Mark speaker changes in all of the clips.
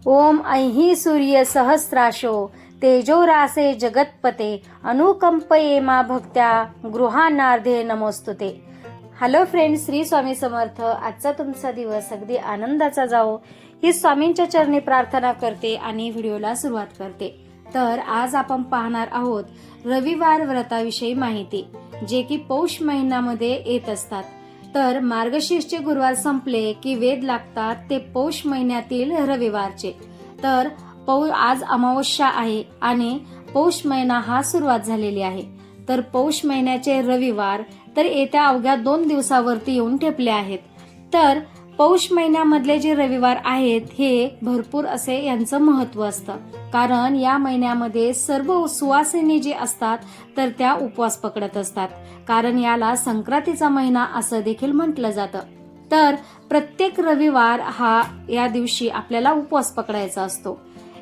Speaker 1: ओम ऐहि सूर्य सहस्राशो तेजोरासे जगत्पते अनुकंपये मा भक्त्या गृहानार्धे नमोस्तुते. Hello friends, Shri Swami Samarth. आजचा तुमचा दिवस अगदी आनंदाचा जाओ ही स्वामींच्या चरणी प्रार्थना करते आणि व्हिडिओला सुरुवात करते. तर आज आपण पाहणार आहोत रविवार व्रताविषयी माहिती, जे की पौष महिन्यामध्ये येत असतात. तर मार्गशीर्षचे गुरुवार संपले की वेध लागतात ते पौष महिन्यातील रविवारचे. तर आज अमावस्या आहे आणि पौष महिना हा सुरुवात झालेली आहे. तर पौष महिन्याचे रविवार तर येत्या अवघ्या 2 दिवसावरती येऊन ठेपले आहेत. तर पौष महिन्यामधले जे रविवार आहेत हे भरपूर असे यांचं महत्व असतं, कारण या महिन्यामध्ये सर्व सुवासिनी जे असतात तर त्या उपवास पकडत असतात, कारण याला संक्रांतीचा महिना असं देखील म्हटलं जातं. तर प्रत्येक रविवार हा या दिवशी आपल्याला उपवास पकडायचा असतो.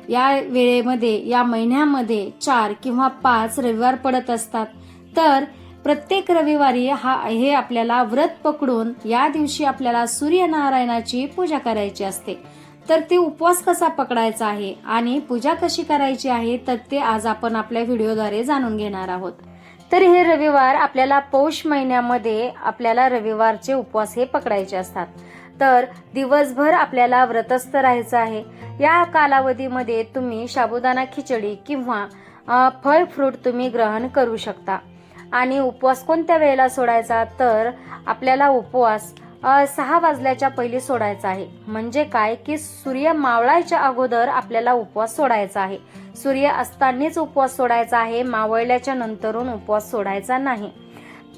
Speaker 1: या वेळेमध्ये या महिन्यामध्ये 4 किंवा 5 रविवार पडत असतात. तर प्रत्येक रविवारी हे आपल्याला व्रत पकडून या दिवशी आपल्याला सूर्यनारायणाची पूजा करायची असते. तर ते उपवास कसा पकडायचा आहे आणि पूजा कशी करायची आहे तर ते आज आपण आपल्या व्हिडिओद्वारे जाणून घेणार आहोत. तर हे रविवार आपल्याला पौष महिन्यामध्ये आपल्याला रविवारचे उपवास हे पकडायचे असतात. तर दिवसभर आपल्याला व्रतस्थ राहायचं आहे. या कालावधीमध्ये तुम्ही साबुदाणा खिचडी किंवा फळ फ्रूट तुम्ही ग्रहण करू शकता. आणि उपवास कोणत्या वेळेला सोडायचा तर आपल्याला उपवास 6 वाजल्याच्या पहिले सोडायचा आहे. म्हणजे काय की सूर्य मावळायच्या अगोदर आपल्याला उपवास सोडायचा आहे. सूर्य असतानाच उपवास सोडायचा आहे, मावळल्याच्या नंतरून उपवास सोडायचा नाही.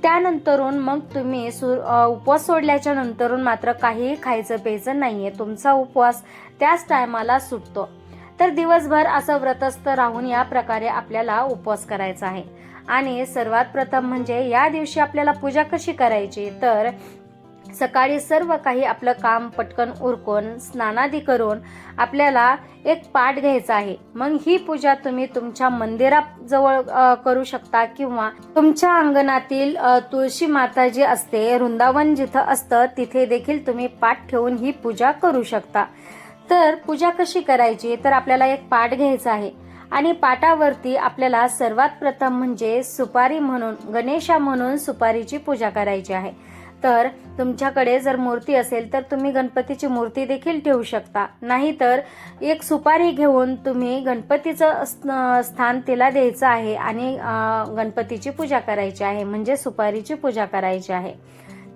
Speaker 1: त्यानंतरून मग तुम्ही उपवास सोडल्याच्या नंतरून मात्र काही खायचं प्यायचं नाहीये. तुमचा उपवास त्याच टायमाला सुटतो. तर दिवसभर असं व्रतस्थ राहून या प्रकारे आपल्याला उपवास करायचा आहे. आणि सर्वात प्रथम म्हणजे या दिवशी आपल्याला पूजा कशी करायची तर सकाळी सर्व काही आपलं काम पटकन उरकून स्नानादी करून आपल्याला एक पाट घ्यायचा आहे. मग ही पूजा तुम्ही तुमच्या मंदिराजवळ करू शकता किंवा तुमच्या अंगणातील तुळशी माता जी असते, वृंदावन जिथं असतं तिथे देखील तुम्ही पाट ठेवून ही पूजा करू शकता. तर पूजा कशी करायची तर आपल्याला एक पाट घ्यायचा आहे आणि पाटावरती आपल्याला सर्वात प्रथम म्हणजे सुपारी म्हणून, गणेशा म्हणून सुपारीची पूजा करायची आहे. तर तुमच्याकडे जर मूर्ती असेल तर तुम्ही गणपतीची मूर्ती देखील ठेवू शकता, नाहीतर एक सुपारी घेऊन तुम्ही गणपतीचं स्थान तिला द्यायचं आहे आणि गणपतीची पूजा करायची आहे, म्हणजे सुपारीची पूजा करायची आहे.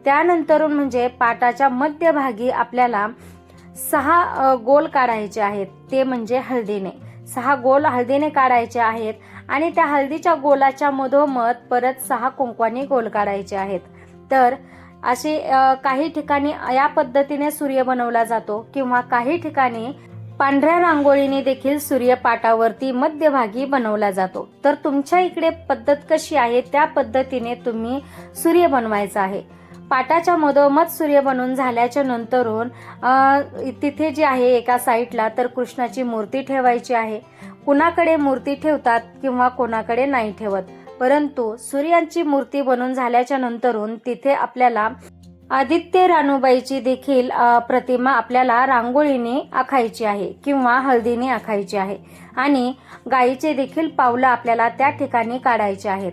Speaker 1: त्यानंतरून म्हणजे पाटाच्या मध्यभागी आपल्याला 6 गोल काढायचे आहेत, ते म्हणजे हळदीने 6 गोल हळदीने काढायचे आहेत आणि त्या हळदीच्या गोलाच्या मधोमध परत 6 कुंकवानी गोल काढायचे आहेत. तर असे काही ठिकाणी या पद्धतीने सूर्य बनवला जातो किंवा काही ठिकाणी पांढऱ्या रांगोळीने देखील सूर्य पाटावरती मध्यभागी बनवला जातो. तर तुमच्या इकडे पद्धत कशी आहे त्या पद्धतीने तुम्ही सूर्य बनवायचा आहे. पाटाच्या मधोमध सूर्य बनवून झाल्याच्या नंतरून तिथे जे आहे एका साईडला तर कृष्णाची मूर्ती ठेवायची आहे. कुणाकडे मूर्ती ठेवतात किंवा कोणाकडे नाही ठेवत, परंतु सूर्यांची मूर्ती बनवून झाल्याच्या नंतरून तिथे आपल्याला आदित्य रानूबाईची देखील प्रतिमा आपल्याला रांगोळीने आखायची आहे किंवा हळदीने आखायची आहे आणि गायीचे देखील पावलं आपल्याला त्या ठिकाणी काढायचे आहेत.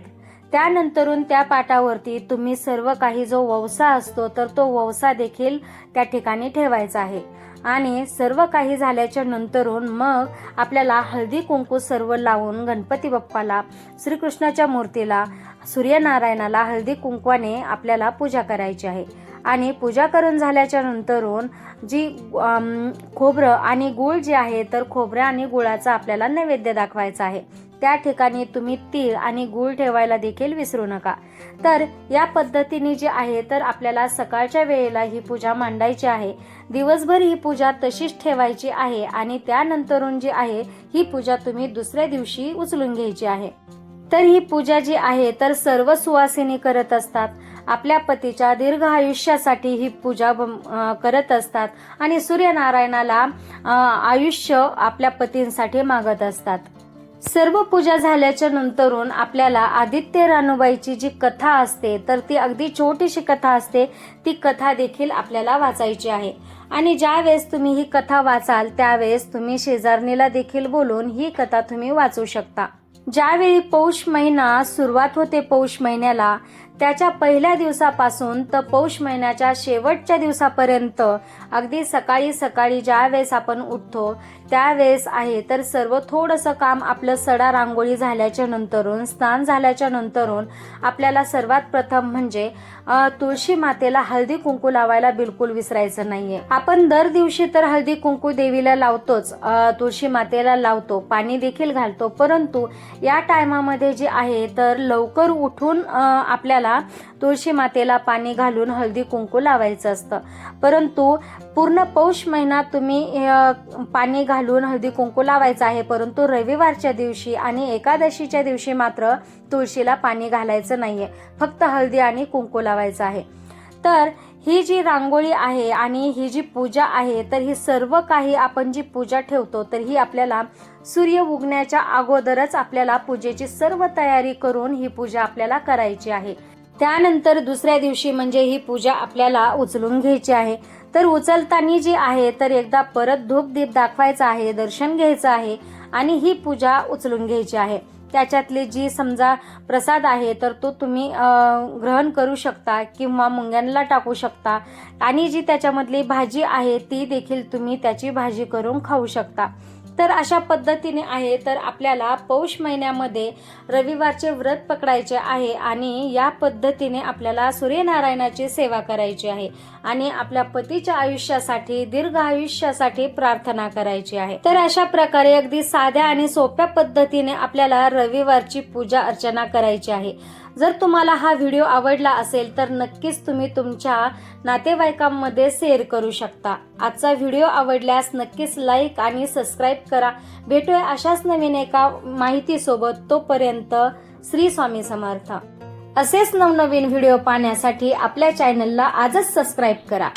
Speaker 1: त्यानंतरून त्या पाटावरती तुम्ही सर्व काही जो ववसा असतो तर तो ववसा देखील त्या ठिकाणी ठेवायचा आहे. आणि सर्व काही झाल्याच्या नंतरून मग आपल्याला हळदी कुंकू सर्व लावून गणपती बाप्पाला, श्रीकृष्णाच्या मूर्तीला, सूर्यनारायणाला हळदी कुंकवाने आपल्याला पूजा करायची आहे. आणि पूजा करून झाल्याच्या नंतरून जी खोबरं आणि गुळ जे आहे तर खोबऱ्या आणि गुळाचा आपल्याला नैवेद्य दाखवायचा आहे. त्या ठिकाणी तुम्ही तीळ आणि गुळ ठेवायला देखील विसरू नका. तर या पद्धतीने जे आहे तर आपल्याला सकाळच्या वेळेला ही पूजा मांडायची आहे. दिवसभर ही पूजा तशीच ठेवायची आहे आणि त्यानंतरून जी आहे ही पूजा तुम्ही दुसऱ्या दिवशी उचलून घ्यायची आहे. तर ही पूजा जी आहे तर सर्व सुवासिनी करत असतात. आपल्या पतीच्या दीर्घ आयुष्यासाठी ही पूजा करत असतात आणि सूर्यनारायणाला आयुष्य आपल्या पतींसाठी मागत असतात. सर्व पूजा झाल्याच्या नंतरून आपल्याला आदित्य रानूबाईची जी कथा असते तर ती अगदी छोटीशी कथा असते, ती कथा देखील आपल्याला वाचायची आहे. आणि ज्या वेळेस तुम्ही ही कथा वाचाल त्यावेळेस तुम्ही शेजारणीला देखील बोलून ही कथा तुम्ही वाचू शकता. ज्यावेळी पौष महिना सुरुवात होते पौष महिन्याला, त्याच्या पहिल्या दिवसापासून तर पौष महिन्याच्या शेवटच्या दिवसापर्यंत अगदी सकाळी सकाळी ज्या वेळेस आपण उठतो त्यावेळेस आहे तर सर्व थोडंसं काम आपलं सडा रांगोळी झाल्याच्या नंतरून, स्नान झाल्याच्या नंतरून आपल्याला सर्वात प्रथम म्हणजे तुळशी मातेला हळदी कुंकू लावायला बिलकुल विसरायचं नाहीये. आपण दर दिवशी तर हळदी कुंकू देवीला लावतोच, तुळशी मातेला लावतो, पाणी देखील घालतो, परंतु या टायमामध्ये जे आहे तर लवकर उठून आपल्याला तुळशी मातेला पाणी घालून हळदी कुंकू लावायचं असतं. परंतु पूर्ण पौष महिना तुम्ही पाणी घालून हळदी कुंकू लावायचं आहे, परंतु रविवारच्या दिवशी आणि एकादशीच्या दिवशी मात्र तुळशीला पाणी घालायचं नाहीये, फक्त हळदी आणि कुंकू लावायचं आहे. तर ही जी रांगोळी आहे आणि ही जी पूजा आहे तर ही सर्व काही आपण जी पूजा ठेवतो तर ही आपल्याला सूर्य उगण्याच्या अगोदरच आपल्याला पूजेची सर्व तयारी करून ही पूजा आपल्याला करायची आहे. त्यानंतर दुसऱ्या दिवशी म्हणजे ही पूजा आपल्याला उचलून घ्यायची आहे. तर उचलताना जी आहे तर एकदा परत धूप दीप दाखवायचा आहे, दर्शन घ्यायचं आहे आणि ही पूजा उचलून घ्यायची आहे. त्याच्यातली जी समजा प्रसाद आहे तर तो तुम्ही ग्रहण करू शकता किंवा मुंग्यांना टाकू शकता आणि जी त्याच्यामधली भाजी आहे ती देखील तुम्ही त्याची भाजी करून खाऊ शकता. तर अशा पद्धतीने आहे तर आपल्याला पौष महिन्यामध्ये रविवारचे व्रत पकडायचे आहे आणि या पद्धतीने आपल्याला सूर्यनारायणाची सेवा करायची आहे आणि आपल्या पतीच्या आयुष्यासाठी, दीर्घ आयुष्यासाठी प्रार्थना करायची आहे. तर अशा प्रकारे अगदी साध्या आणि सोप्या पद्धतीने आपल्याला रविवारची पूजा अर्चना करायची आहे. जर तुम्हाला हा व्हिडिओ आवडला असेल तर नक्कीच तुम्ही तुमच्या नातेवाईकांमध्ये शेअर करू शकता. आजचा व्हिडिओ आवडल्यास नक्कीच लाईक आणि सबस्क्राईब करा. भेटूया अशाच नवीन एका माहितीसोबत. तोपर्यंत श्री स्वामी समर्थ. असेच नवनवीन व्हिडिओ पाहण्यासाठी आपल्या चॅनलला आजच सबस्क्राईब करा.